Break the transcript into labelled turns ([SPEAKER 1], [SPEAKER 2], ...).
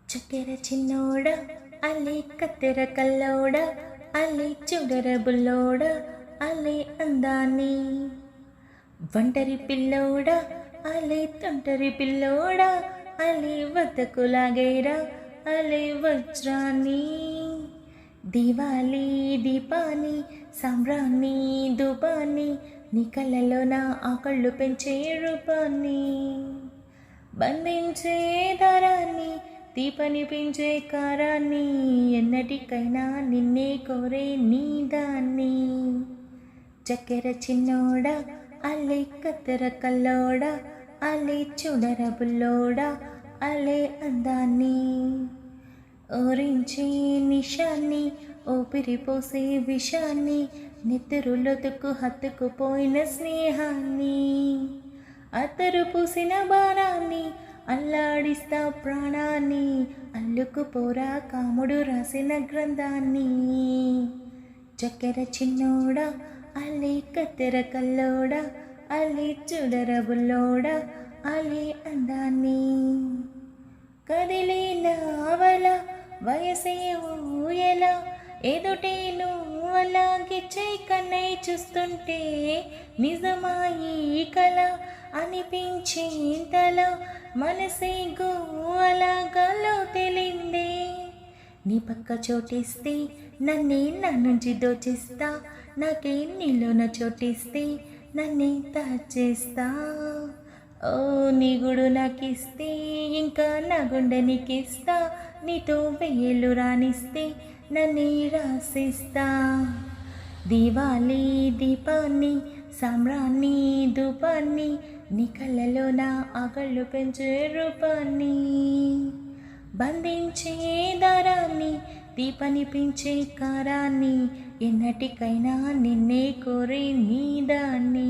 [SPEAKER 1] చక్కెర చిన్నోడా అల్లే కత్తెర కల్లోడా అల్లే చూడర బుల్లోడా అల్లే అందాన్ని ఒంటరి పిల్లోడా అల్లే తొంటరి పిల్లోడా అల్లే వద్దకు లాగేరా అల్లే వజ్రాన్ని దివాలి దీపాన్ని సాంబ్రాన్ని ధూపాన్ని నీ కళ్ళలో నా ఆకళ్ళు పెంచే రూపాన్ని బంధించే దారాన్ని దీపనిపించే కారాన్ని ఎన్నటికైనా నిన్నే కోరే నీదాన్ని చక్కెర చిన్నోడా అల్లే కత్తెర కల్లోడా అల్లే చూడర బుల్లోడా అల్లే అందాన్ని ఓరించే నిషాన్ని ఊపిరి పోసే విషాన్ని నెత్తురులొతుకు హత్తుకుపోయిన స్నేహాన్ని అత్తరు పూసిన బాణాన్ని అల్లాడిస్తా ప్రాణాన్ని అల్లుకుపోరా కాముడు రాసిన గ్రంథాన్ని చక్కెర చిన్నోడా అల్లే కత్తెర కల్లోడా అల్లే చూడర బుల్లోడా అల్లే అందాన్ని కదిలే నావల వయసే ఊయల ఎదుటే నువ్వు అలాగే కన్నై చూస్తుంటే నిజమాయి కళ అనిపించేంతలా మనసే గోలగాలో తెలిందే నీ పక్క చోటిస్తే నన్నే నా నుంచి దోచిస్తా నాకే నీలోన చోటిస్తే నన్నే దాచేస్తా ఓ నీ గుడు నాకిస్తే ఇంకా నా గుండె నీకిస్తా నీతో వెయ్యేళ్ళు రానిస్తే నన్నే రాసిస్తా దివాలి దీపాన్ని సాంబ్రాన్ని ధూపాన్ని నీ కళ్ళలో నా ఆకళ్ళు పెంచే రూపాన్ని బంధించే దారాన్ని దీపనిపించే కారాన్ని ఎన్నటికైనా నిన్నే కోరే నీదాన్ని